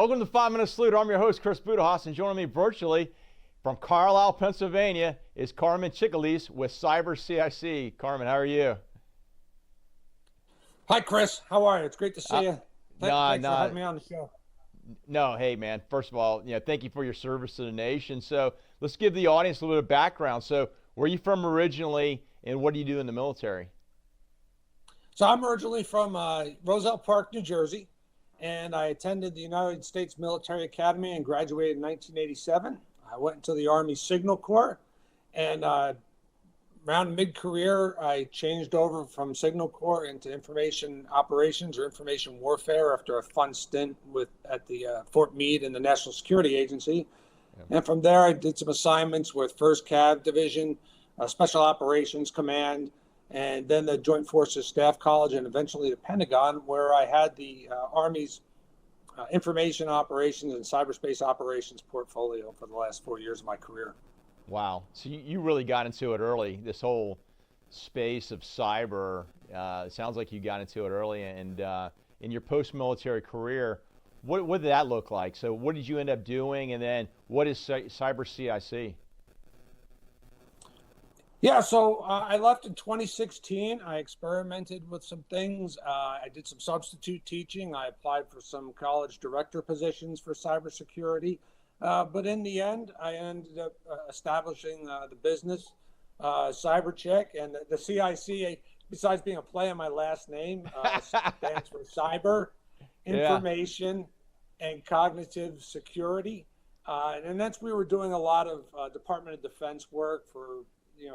Welcome to the 5-Minute Salute. I'm your host, Chris Budihas, and joining me virtually from Carlisle, Pennsylvania is Carmine Cicalese with Cyber CIC. Carmine, how are you? Hi, Chris. How are you? It's great to see you. Thanks for having me on the show. No, hey, man. First of all, thank you for your service to the nation. So let's give the audience a little bit of background. So where are you from originally, and what do you do in the military? So I'm originally from Roselle Park, New Jersey, and I attended the United States Military Academy and graduated in 1987. I went into the Army Signal Corps, and around mid-career, I changed over from Signal Corps into information operations or information warfare after a fun stint at the Fort Meade and the National Security Agency. Yep. And from there, I did some assignments with 1st Cav Division, Special Operations Command, and then the Joint Forces Staff College, and eventually the Pentagon, where I had the Army's information operations and cyberspace operations portfolio for the last 4 years of my career. Wow. So you really got into it early, this whole space of cyber. It sounds like you got into it early. And in your post-military career, what did that look like? So what did you end up doing? And then what is Cyber CIC? Yeah, so I left in 2016. I experimented with some things. I did some substitute teaching. I applied for some college director positions for cybersecurity. But in the end, I ended up establishing the business, CyberCheck, and the CIC, besides being a play on my last name, stands for Cyber, Information, and Cognitive Security. And we were doing a lot of Department of Defense work for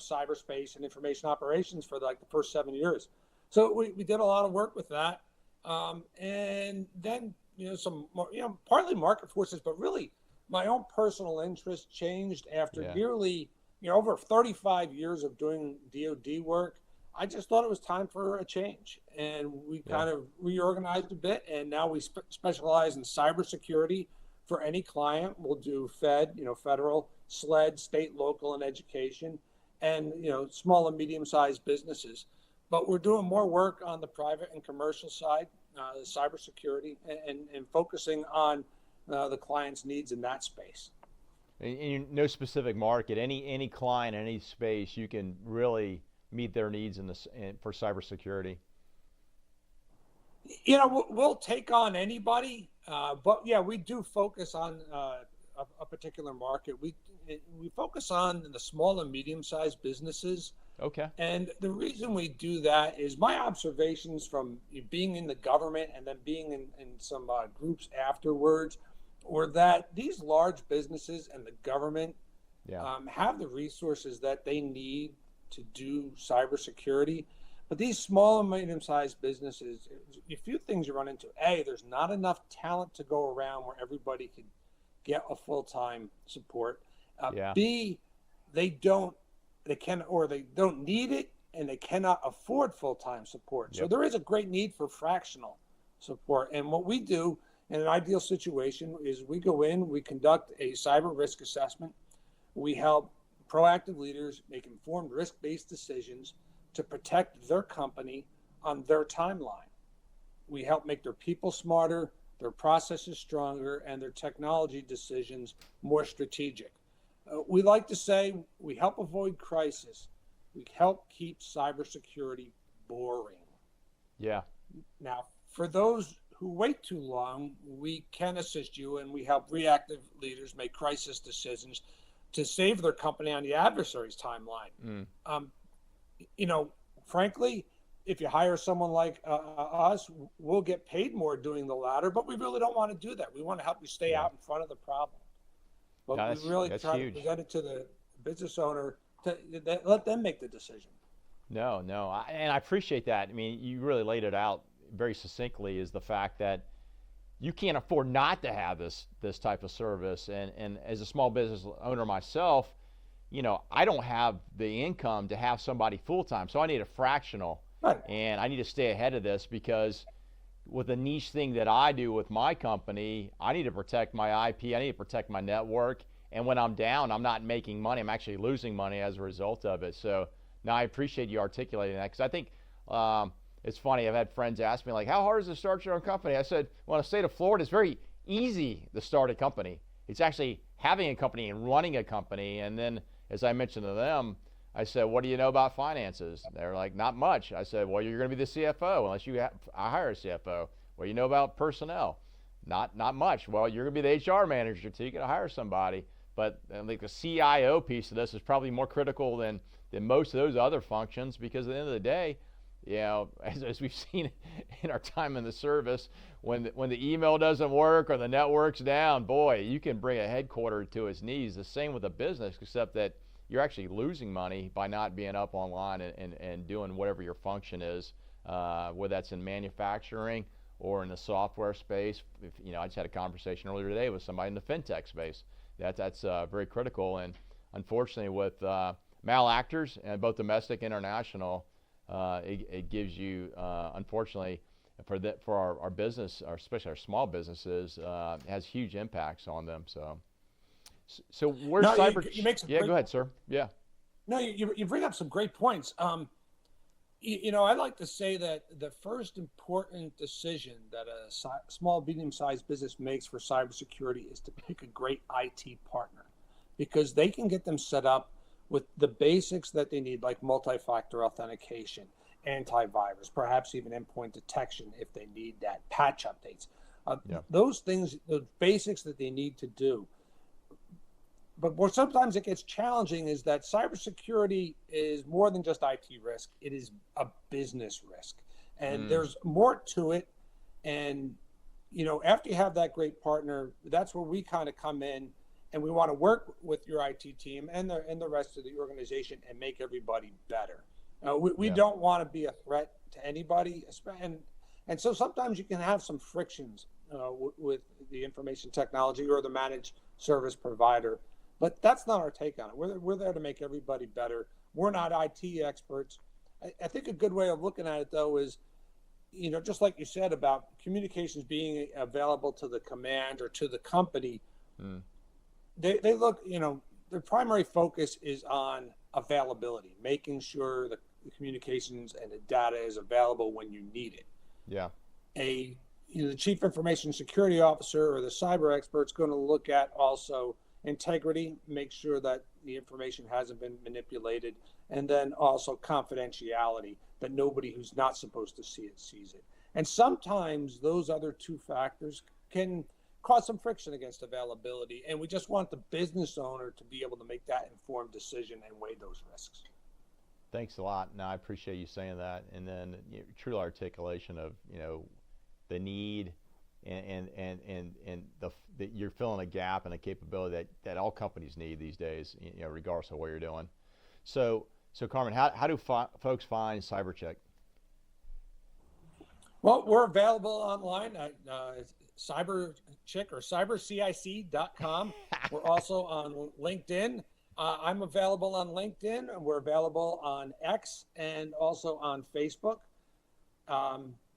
cyberspace and information operations for like the first 7 years. So we did a lot of work with that. And then, some more, partly market forces, but really my own personal interest changed after nearly, over 35 years of doing DoD work. I just thought it was time for a change, and we kind of reorganized a bit, and now we specialize in cybersecurity for any client. We'll do federal, SLED, state, local, and education, and small and medium-sized businesses. But we're doing more work on the private and commercial side, cybersecurity, and focusing on the client's needs in that space. And no specific market, any client, any space, you can really meet their needs for cybersecurity. We'll take on anybody, but we do focus on a particular market. We focus on the small and medium-sized businesses. Okay. And the reason we do that is my observations from being in the government and then being in some groups afterwards, or that these large businesses and the government have the resources that they need to do cybersecurity. But these small and medium-sized businesses, a few things you run into. A, there's not enough talent to go around where everybody can get a full-time support. B, they don't need it, and they cannot afford full-time support. So there is a great need for fractional support. And what we do in an ideal situation is we go in, we conduct a cyber risk assessment. We help proactive leaders make informed risk-based decisions to protect their company on their timeline. We help make their people smarter, their processes stronger, and their technology decisions more strategic. We like to say we help avoid crisis. We help keep cybersecurity boring. Yeah. Now, for those who wait too long, we can assist you, and we help reactive leaders make crisis decisions to save their company on the adversary's timeline. Frankly, if you hire someone like us, we'll get paid more doing the latter, but we really don't want to do that. We want to help you stay out in front of the problem. But we really try to present it to the business owner to let them make the decision. No, and I appreciate that. I mean, you really laid it out very succinctly, is the fact that you can't afford not to have this type of service. And as a small business owner myself, I don't have the income to have somebody full-time, so I need a fractional. Right. And I need to stay ahead of this, because with the niche thing that I do with my company, I need to protect my IP, I need to protect my network, and when I'm down, I'm not making money, I'm actually losing money as a result of it. So now I appreciate you articulating that, because I think it's funny, I've had friends ask me, like, how hard is it to start your own company? I said, well, in the state of Florida, it's very easy to start a company. It's actually having a company and running a company. And then, as I mentioned to them, I said, what do you know about finances? They're like, not much. I said, well, you're going to be the CFO unless I hire a CFO. What do you know about personnel? Not much. Well, you're going to be the HR manager, so you got to hire somebody. But like the CIO piece of this is probably more critical than most of those other functions, because at the end of the day, you know, as we've seen in our time in the service, when the email doesn't work or the network's down, boy, you can bring a headquarter to its knees. The same with a business, except that you're actually losing money by not being up online and doing whatever your function is, whether that's in manufacturing or in the software space. I just had a conversation earlier today with somebody in the fintech space. That's very critical. And unfortunately, with malactors, and both domestic and international, it gives you, unfortunately, for our business, especially our small businesses, has huge impacts on them. So where's cyber? Yeah, go ahead, sir. Yeah. No, you bring up some great points. I like to say that the first important decision that a small, medium-sized business makes for cybersecurity is to pick a great IT partner, because they can get them set up with the basics that they need, like multi-factor authentication, antivirus, perhaps even endpoint detection if they need that, patch updates. Those things, the basics that they need to do. But where sometimes it gets challenging is that cybersecurity is more than just IT risk. It is a business risk. And there's more to it. And, after you have that great partner, that's where we kind of come in, and we want to work with your IT team and the rest of the organization and make everybody better. We don't want to be a threat to anybody. And so sometimes you can have some frictions with the information technology or the managed service provider. But that's not our take on it. We're there to make everybody better. We're not IT experts. I think a good way of looking at it, though, is, just like you said about communications being available to the command or to the company, they look, their primary focus is on availability, making sure the communications and the data is available when you need it. Yeah. The chief information security officer or the cyber expert's going to look at also integrity, make sure that the information hasn't been manipulated, and then also confidentiality, that nobody who's not supposed to see it sees it. And sometimes those other two factors can cause some friction against availability, and we just want the business owner to be able to make that informed decision and weigh those risks. Thanks a lot. No, I appreciate you saying that, and then true articulation of the need and that you're filling a gap and a capability that all companies need these days, regardless of what you're doing. So Carmine, how do folks find CyberCheck? Well, we're available online at CyberCheck or cybercic.com. We're also on LinkedIn. I'm available on LinkedIn, and we're available on X and also on Facebook.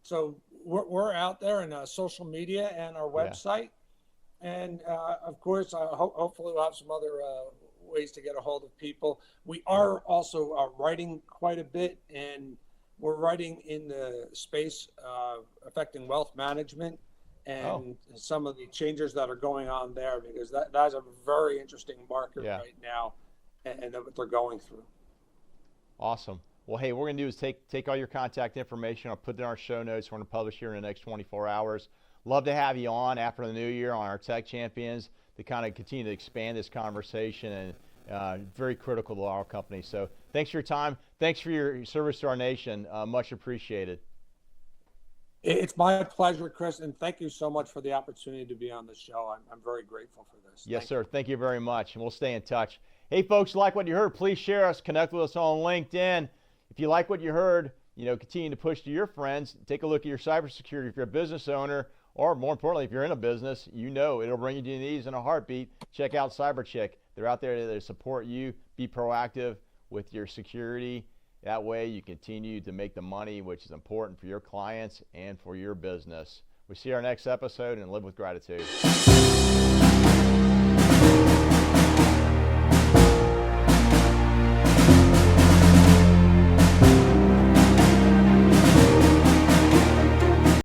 So we're out there in social media and our website. And of course, hopefully we'll have some other ways to get a hold of people. We are also writing quite a bit, and we're writing in the space affecting wealth management and some of the changes that are going on there, because that's a very interesting market right now, and what they're going through. Awesome. Well, hey, what we're going to do is take all your contact information. I'll put it in our show notes. We're going to publish here in the next 24 hours. Love to have you on after the new year on our Tech Champions to kind of continue to expand this conversation, and very critical to our company. So thanks for your time. Thanks for your service to our nation. Much appreciated. It's my pleasure, Chris, and thank you so much for the opportunity to be on the show. I'm very grateful for this. Yes, sir. Thank you very much, and we'll stay in touch. Hey, folks, like what you heard, please share us. Connect with us on LinkedIn. If you like what you heard, continue to push to your friends. Take a look at your cybersecurity. If you're a business owner, or more importantly, if you're in a business, it'll bring you to your knees in a heartbeat. Check out CyberCheck. They're out there to support you. Be proactive with your security. That way you continue to make the money, which is important for your clients and for your business. We'll see our next episode, and live with gratitude.